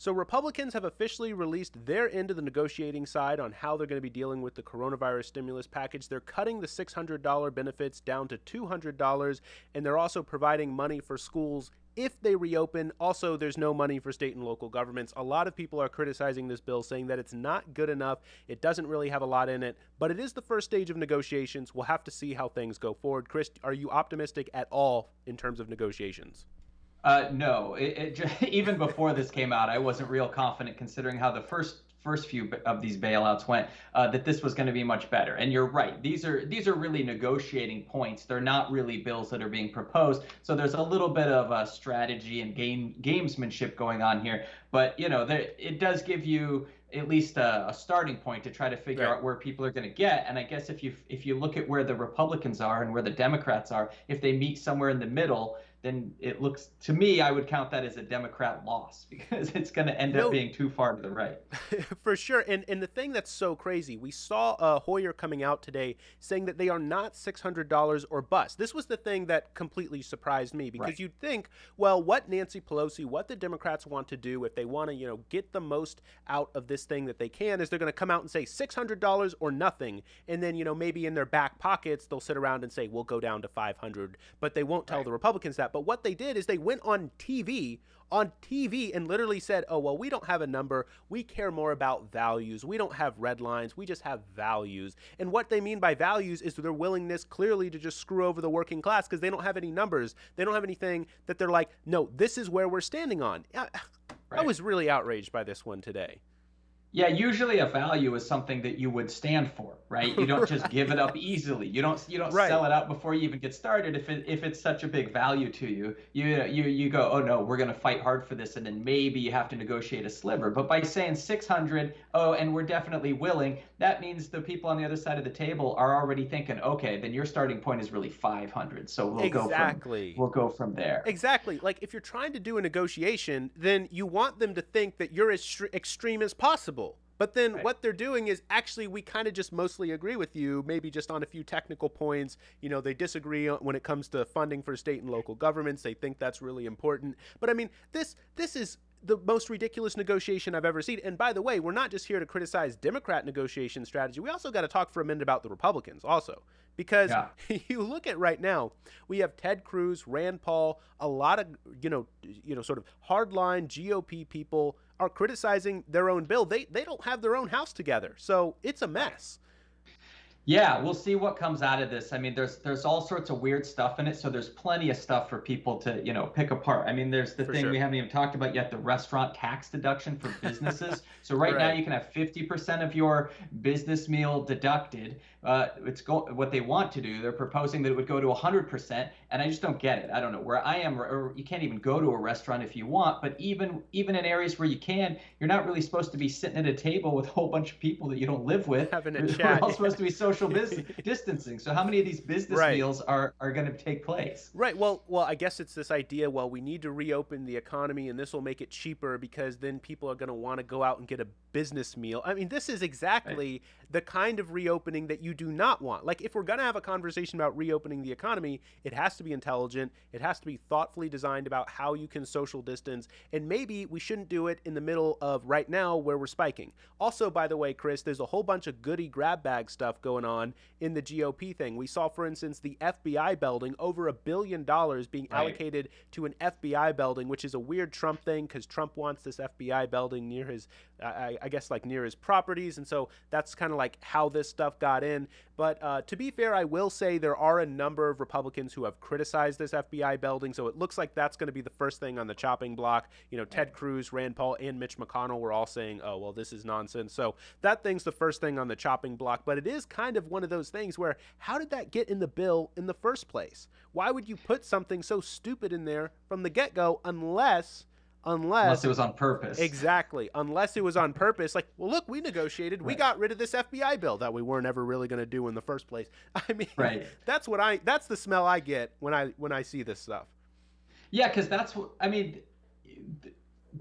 So, Republicans have officially released their end of the negotiating side on how they're going to be dealing with the coronavirus stimulus package. They're cutting the $600 benefits down to $200, and they're also providing money for schools if they reopen. Also, there's no money for state and local governments. A lot of people are criticizing this bill, saying that it's not good enough. It doesn't really have a lot in it, but it is the first stage of negotiations. We'll have to see how things go forward. Chris, are you optimistic at all in terms of negotiations? No, even before this came out, I wasn't real confident considering how the first few of these bailouts went, that this was going to be much better. And you're right; these are really negotiating points. They're not really bills that are being proposed. So there's a little bit of strategy and gamesmanship going on here. But it does give you at least a starting point to try to figure Right. out where people are going to get. And I guess if you look at where the Republicans are and where the Democrats are, if they meet somewhere in the middle, then it looks to me, I would count that as a Democrat loss because it's going to end up No, being too far to the right. for sure. And the thing that's so crazy, we saw Hoyer coming out today saying that they are not $600 or bust. This was the thing that completely surprised me because Right. you'd think, well, what Nancy Pelosi, what the Democrats want to do if they want to, get the most out of this thing that they can is they're going to come out and say $600 or nothing. And then, maybe in their back pockets, they'll sit around and say, we'll go down to 500, but they won't tell Right. the Republicans that. But what they did is they went on TV and literally said, oh, well, we don't have a number. We care more about values. We don't have red lines. We just have values. And what they mean by values is their willingness clearly to just screw over the working class because they don't have any numbers. They don't have anything that they're like, no, this is where we're standing on. I Right. was really outraged by this one today. Yeah, usually a value is something that you would stand for, right? You don't just give it up easily. You don't Right. sell it out before you even get started. If it's such a big value to you, you go, oh no, we're going to fight hard for this, and then maybe you have to negotiate a sliver. But by saying 600, oh, and we're definitely willing, that means the people on the other side of the table are already thinking, okay, then your starting point is really 500. So Exactly. we'll go from there. Exactly. Like if you're trying to do a negotiation, then you want them to think that you're as extreme as possible. But then Right. what they're doing is actually we kind of just mostly agree with you, maybe just on a few technical points. They disagree when it comes to funding for state and local governments. They think that's really important. But I mean, this is the most ridiculous negotiation I've ever seen. And by the way, we're not just here to criticize Democrat negotiation strategy. We also got to talk for a minute about the Republicans also. Because Yeah. you look at right now, we have Ted Cruz, Rand Paul, a lot of sort of hardline GOP people are criticizing their own bill. They don't have their own house together, so it's a mess. Yeah, we'll see what comes out of this. I mean, there's all sorts of weird stuff in it, so there's plenty of stuff for people to, pick apart. I mean, there's the For thing we sure. haven't even talked about yet, the restaurant tax deduction for businesses. So right now Right. you can have 50% of your business meal deducted. What they want to do. They're proposing that it would go to 100%, and I just don't get it. I don't know where I am, or you can't even go to a restaurant if you want. But even in areas where you can, you're not really supposed to be sitting at a table with a whole bunch of people that you don't live with. Having a We're chat. all supposed to be social distancing. So how many of these business Right. meals are going to take place? Right. Well, I guess it's this idea. Well, we need to reopen the economy, and this will make it cheaper because then people are going to want to go out and get a business meal. I mean, this is Right. exactly the kind of reopening that you do not want. Like, if we're going to have a conversation about reopening the economy, it has to be intelligent. It has to be thoughtfully designed about how you can social distance. And maybe we shouldn't do it in the middle of right now where we're spiking. Also, by the way, Chris, there's a whole bunch of goody grab bag stuff going on in the GOP thing. We saw, for instance, the FBI building, over $1 billion being Right. allocated to an FBI building, which is a weird Trump thing because Trump wants this FBI building near his, I guess, like near his properties. And so that's kind of like how this stuff got in. But to be fair, I will say there are a number of Republicans who have criticized this FBI building. So it looks like that's going to be the first thing on the chopping block. Ted Cruz, Rand Paul, and Mitch McConnell were all saying, oh, well, this is nonsense. So that thing's the first thing on the chopping block. But it is kind of one of those things where how did that get in the bill in the first place? Why would you put something so stupid in there from the get-go Unless unless it was on purpose. exactly, unless it was on purpose? Like, well, look, we negotiated, we Right. got rid of this FBI bill that we weren't ever really going to do in the first place. I mean, Right. that's the smell I get when I see this stuff. Yeah, because that's what I mean.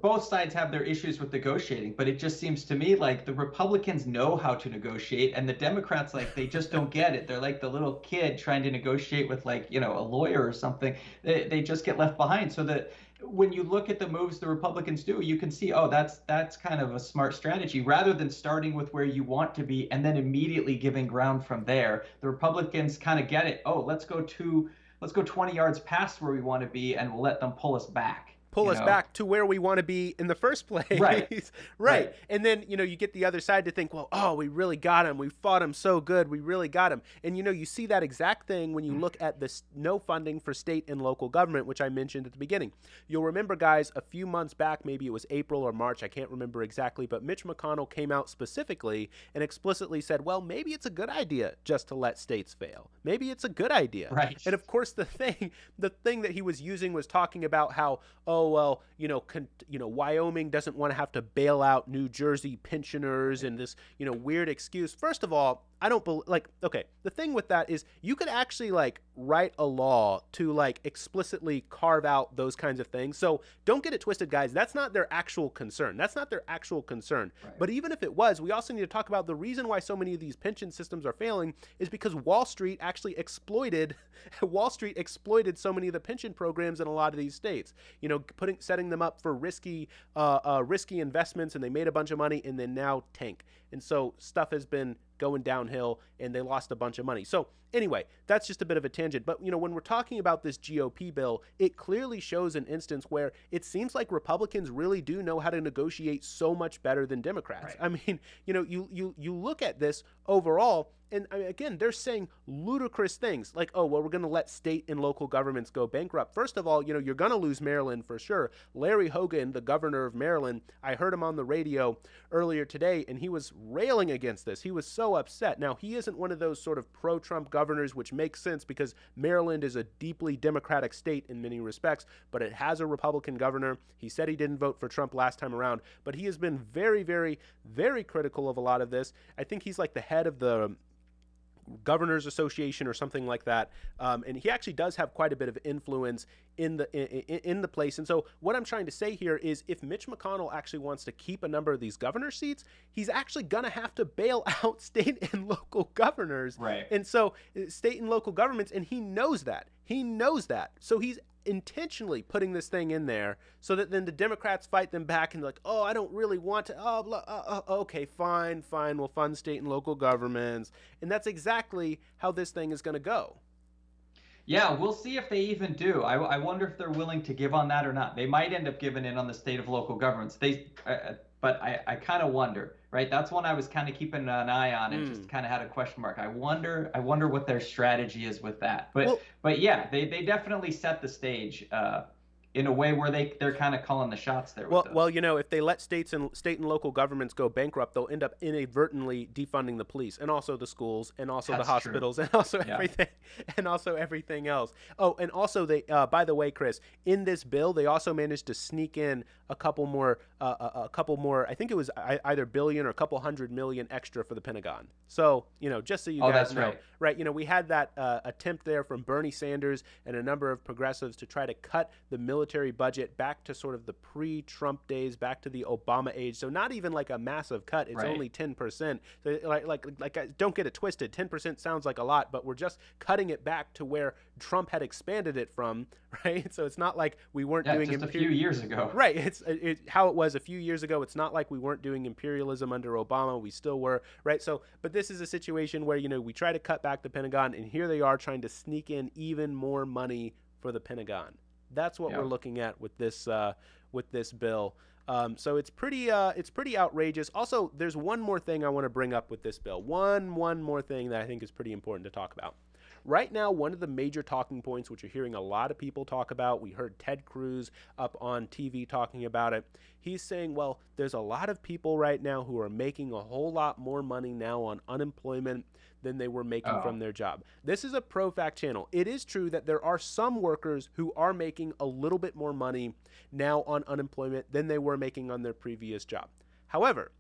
Both sides have their issues with negotiating, but it just seems to me like the Republicans know how to negotiate, and the Democrats, like, they just don't get it. They're like the little kid trying to negotiate with, like, a lawyer or something. They just get left behind. So that when you look at the moves the Republicans do, you can see, oh, that's kind of a smart strategy. Rather than starting with where you want to be and then immediately giving ground from there, the Republicans kind of get it. Oh, let's go 20 yards past where we want to be, and we'll let them pull us back. Pull us back to where we want to be in the first place. Right. Right. And then, you get the other side to think, well, oh, we really got him. We fought him so good. We really got him. And, you see that exact thing when you look at this no funding for state and local government, which I mentioned at the beginning. You'll remember, guys, a few months back, maybe it was April or March, I can't remember exactly, but Mitch McConnell came out specifically and explicitly said, well, maybe it's a good idea just to let states fail. Maybe it's a good idea. Right. And of course, the thing that he was using was talking about how, oh, well, Wyoming doesn't want to have to bail out New Jersey pensioners and this, weird excuse. First of all, I don't believe, okay, the thing with that is you could actually write a law to explicitly carve out those kinds of things. So don't get it twisted, guys. That's not their actual concern. Right. But even if it was, we also need to talk about the reason why so many of these pension systems are failing is because Wall Street actually exploited so many of the pension programs in a lot of these states, setting them up for risky investments, and they made a bunch of money and then now tank. And so stuff has been going downhill and they lost a bunch of money. So anyway, that's just a bit of a tangent. But, when we're talking about this GOP bill, it clearly shows an instance where it seems like Republicans really do know how to negotiate so much better than Democrats. Right. I mean, you look at this overall, and again, they're saying ludicrous things like, oh, well, we're going to let state and local governments go bankrupt. First of all, you're going to lose Maryland for sure. Larry Hogan, the governor of Maryland, I heard him on the radio earlier today, and he was railing against this. He was so upset. Now, he isn't one of those sort of pro-Trump governors, which makes sense because Maryland is a deeply Democratic state in many respects, but it has a Republican governor. He said he didn't vote for Trump last time around, but he has been very, very, very critical of a lot of this. I think he's like the head of the Governors Association or something like that, and he actually does have quite a bit of influence in the place. And so what I'm trying to say here is if Mitch McConnell actually wants to keep a number of these governor seats, he's actually going to have to bail out state and local governors. Right. And so state and local governments, and he knows that. So he's intentionally putting this thing in there so that then the Democrats fight them back and like, oh, I don't really want to. Okay, fine. We'll fund state and local governments. And that's exactly how this thing is going to go. Yeah, we'll see if they even do. I wonder if they're willing to give on that or not. They might end up giving in on the state of local governments. But I kind of wonder, right? That's one I was kind of keeping an eye on and just kind of had a question mark. I wonder what their strategy is with that. But yeah, they definitely set the stage in a way where they're kind of calling the shots there. Well, if they let state and local governments go bankrupt, they'll end up inadvertently defunding the police and also the schools and also the hospitals and also everything and also everything else. Oh, and also they, by the way, Chris, in this bill, they also managed to sneak in a couple more. I think it was either billion or a couple $100 million extra for the Pentagon. So just so you guys know, right? We had that attempt there from Bernie Sanders and a number of progressives to try to cut the military budget back to sort of the pre-Trump days, back to the Obama age. So not even like a massive cut. It's only 10%. So like don't get it twisted. 10% sounds like a lot, but we're just cutting it back to where Trump had expanded it from, right? So it's not like we weren't doing just a few years ago. Right. It's how it was a few years ago. It's not like we weren't doing imperialism under Obama. We still were, right? So, but this is a situation where, we try to cut back the Pentagon, and here they are trying to sneak in even more money for the Pentagon. That's what we're looking at with this bill. So it's pretty outrageous. Also, there's one more thing I want to bring up with this bill. One more thing that I think is pretty important to talk about. Right now, one of the major talking points, which you're hearing a lot of people talk about, we heard Ted Cruz up on TV talking about it. He's saying, well, there's a lot of people right now who are making a whole lot more money now on unemployment than they were making from their job. This is a ProFact channel. It is true that there are some workers who are making a little bit more money now on unemployment than they were making on their previous job. However,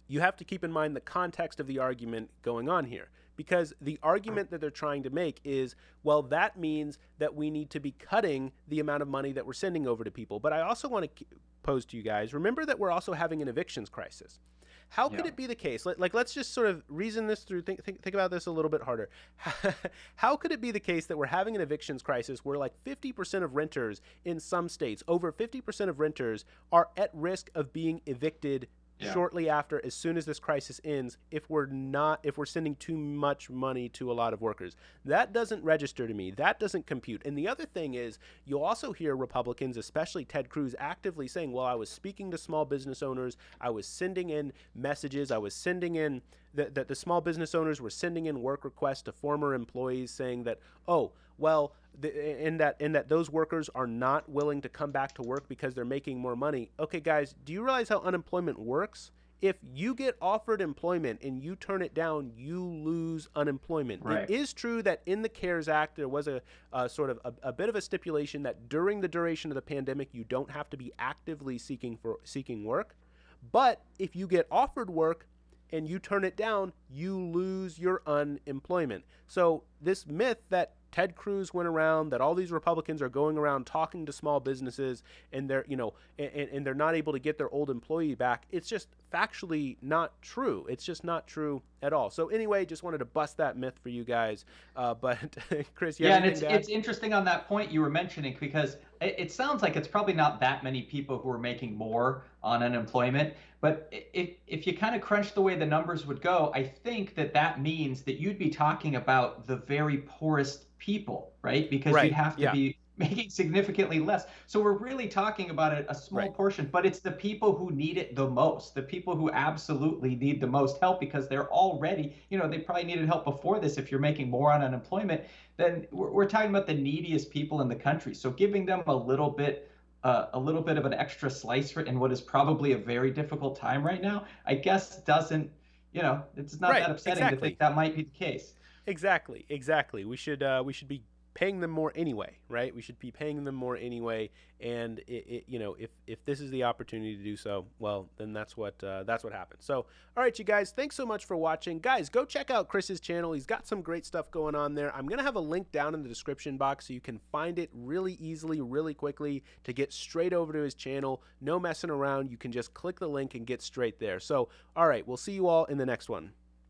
you have to keep in mind the context of the argument going on here. Because the argument that they're trying to make is, well, that means that we need to be cutting the amount of money that we're sending over to people. But I also want to pose to you guys, remember that we're also having an evictions crisis. How could Yeah. it be the case? Like, let's just sort of reason this through. Think about this a little bit harder. How could it be the case that we're having an evictions crisis where like 50% of renters in some states, over 50% of renters, are at risk of being evicted shortly after, as soon as this crisis ends, if we're sending too much money to a lot of workers? That doesn't register to me. That doesn't compute. And the other thing is, you'll also hear Republicans, especially Ted Cruz, actively saying, well, I was speaking to small business owners, I was sending in messages, I was sending in that the small business owners were sending in work requests to former employees saying that, oh, well, in that those workers are not willing to come back to work because they're making more money. Okay, guys, do you realize how unemployment works? If you get offered employment and you turn it down, you lose unemployment. Right. It is true that in the CARES Act, there was a sort of a bit of a stipulation that during the duration of the pandemic, you don't have to be actively seeking work. But if you get offered work and you turn it down, you lose your unemployment. So this myth that Ted Cruz went around, that all these Republicans are going around talking to small businesses and they're, and they're not able to get their old employee back, it's just factually not true. It's just not true at all. So anyway, just wanted to bust that myth for you guys. But Chris, you have anything to add? It's interesting on that point you were mentioning, because it sounds like it's probably not that many people who are making more on unemployment. But if you kind of crunch the way the numbers would go, I think that means that you'd be talking about the very poorest people, right? Because Right. you'd have to be making significantly less. So we're really talking about a small portion, but it's the people who need it the most, the people who absolutely need the most help, because they're already, they probably needed help before this. If you're making more on unemployment, then we're talking about the neediest people in the country. So giving them a little bit of an extra slice in what is probably a very difficult time right now, I guess doesn't, it's not that upsetting to think that might be the case. Exactly. We should be paying them more anyway, right? We should be paying them more anyway, and if this is the opportunity to do so, well, then that's what happens. So, all right, you guys, thanks so much for watching. Guys, go check out Chris's channel. He's got some great stuff going on there. I'm gonna have a link down in the description box so you can find it really easily, really quickly, to get straight over to his channel. No messing around. You can just click the link and get straight there. So, all right, we'll see you all in the next one.